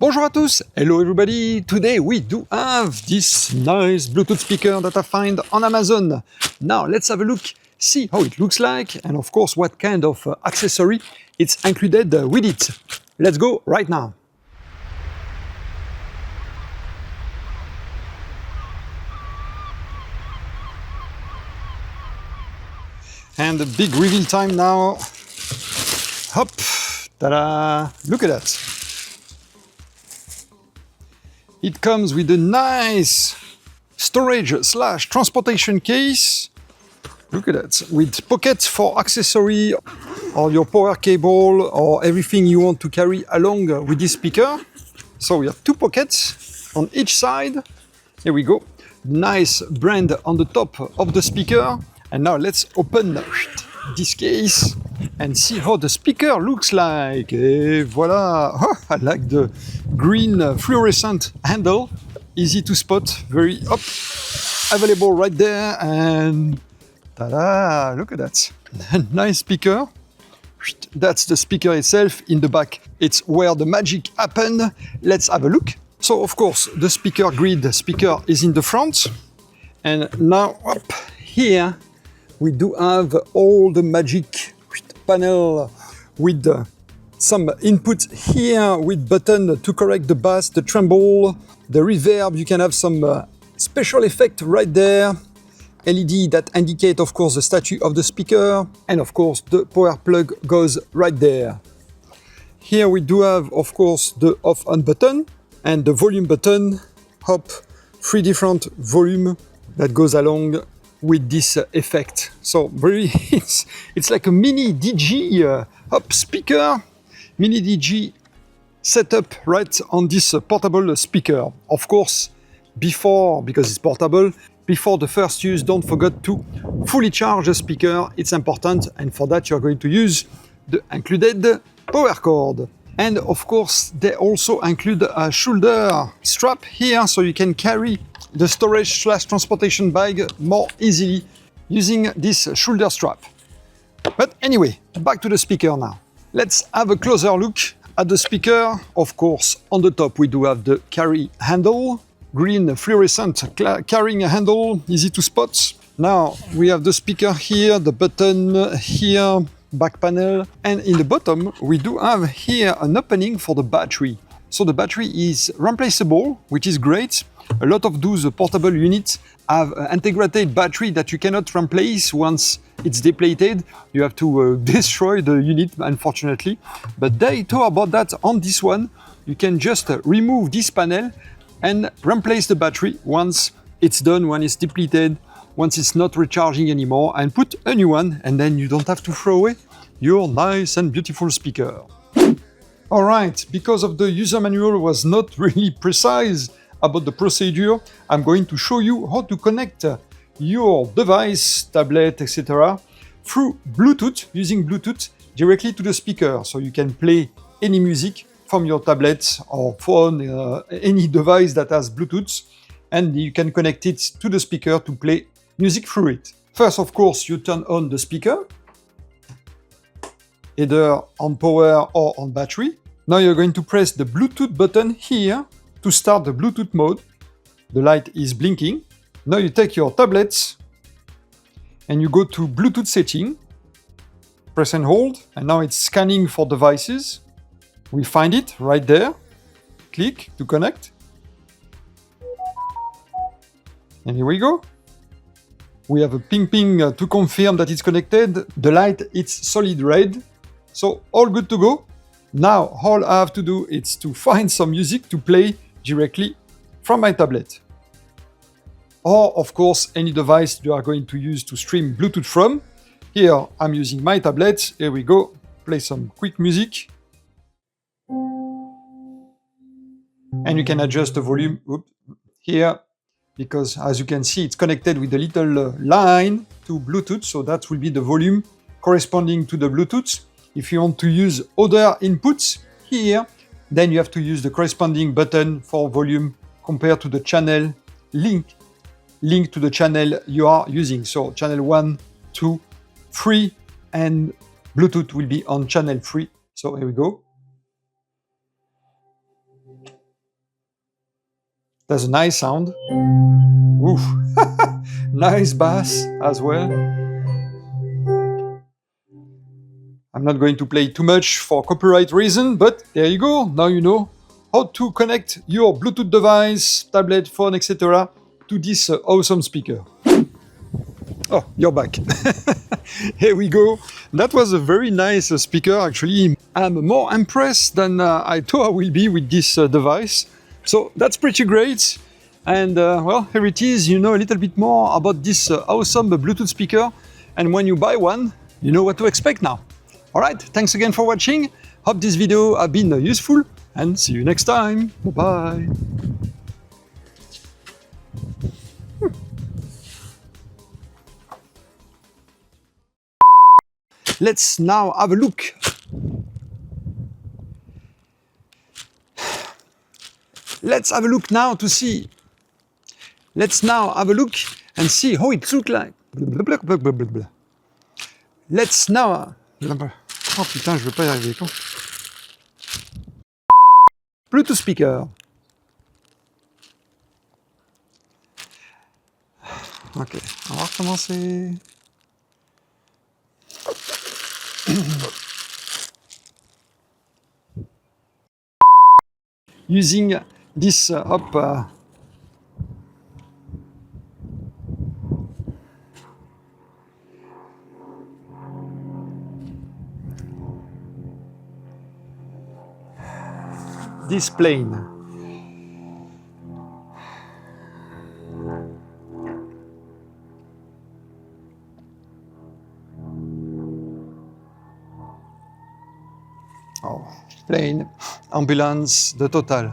Bonjour à tous, hello everybody. Today we do have this nice Bluetooth speaker that I find on Amazon. Now let's have a look, see how it looks like, and of course what kind of accessory it's included with it. Let's go right now. And the big reveal time now. Hop, ta-da! Look at that. It comes with a nice storage/transportation case. Look at that, with pockets for accessory or your power cable or everything you want to carry along with this speaker. So we have two pockets on each side. Here we go. Nice brand on the top of the speaker. And now let's open this case and see how the speaker looks like. Et voila! Oh, I like the green fluorescent handle. Easy to spot, very available right there. And ta-da! Look at that. Nice speaker. That's the speaker itself. In the back, it's where the magic happened. Let's have a look. So, of course, the speaker grid speaker is in the front. And now, up here, we do have all the magic panel with some input here with button to correct the bass, the tremble, the reverb. You can have some special effect right there. LED that indicate, of course, the status of the speaker. And of course, the power plug goes right there. Here we do have, of course, the off-on button and the volume button. Hop, three different volume that goes along with this effect. So very, it's like a mini DG speaker, mini DG setup right on this portable speaker. Of course, because it's portable, before the first use, don't forget to fully charge the speaker. It's important, and for that you're going to use the included power cord. And of course, they also include a shoulder strap here, so you can carry the storage/transportation bag more easily using this shoulder strap. But anyway, back to the speaker now. Let's have a closer look at the speaker. Of course, on the top we do have the carry handle, green fluorescent carrying handle, easy to spot. Now we have the speaker here, the button here, back panel, and in the bottom we do have here an opening for the battery. So the battery is replaceable, which is great. A lot of those portable units have an integrated battery that you cannot replace once it's depleted. You have to destroy the unit, unfortunately. But they talk about that on this one. You can just remove this panel and replace the battery once it's done, when it's depleted, once it's not recharging anymore, and put a new one, and then you don't have to throw away your nice and beautiful speaker. All right, because of the user manual was not really precise about the procedure, I'm going to show you how to connect your device, tablet, etc. through Bluetooth, using Bluetooth directly to the speaker. So you can play any music from your tablet or phone, any device that has Bluetooth, and you can connect it to the speaker to play music through it. First, of course, you turn on the speaker, either on power or on battery. Now you're going to press the Bluetooth button here to start the Bluetooth mode. The light is blinking. Now you take your tablets and you go to Bluetooth setting, press and hold, and now it's scanning for devices. We find it right there. Click to connect. And here we go. We have a ping to confirm that it's connected. The light, it's solid red. So all good to go. Now all I have to do is to find some music to play directly from my tablet. Or, of course, any device you are going to use to stream Bluetooth from. Here, I'm using my tablet. Here we go. Play some quick music. And you can adjust the volume here, because as you can see, it's connected with a little line to Bluetooth. So that will be the volume corresponding to the Bluetooth. If you want to use other inputs here, then you have to use the corresponding button for volume compared to the channel link to the channel you are using. So channel 1, 2, 3, and Bluetooth will be on channel 3. So here we go. That's a nice sound. Oof. Nice bass as well. I'm not going to play too much for copyright reason, but there you go. Now you know how to connect your Bluetooth device, tablet, phone, etc. to this awesome speaker. Oh, you're back. Here we go. That was a very nice speaker, actually. I'm more impressed than I thought I will be with this device. So that's pretty great. And well, here it is. You know a little bit more about this awesome Bluetooth speaker. And when you buy one, you know what to expect now. All right, thanks again for watching. Hope this video has been useful, and see you next time. Bye-bye. Let's now have a look. Let's have a look now to see. Let's now have a look and see how it looks like. Let's now... Oh putain, je veux pas y arriver. Quoi. Bluetooth speaker. Ok, on va recommencer. Using this this plane. Oh, plane, ambulance, the total.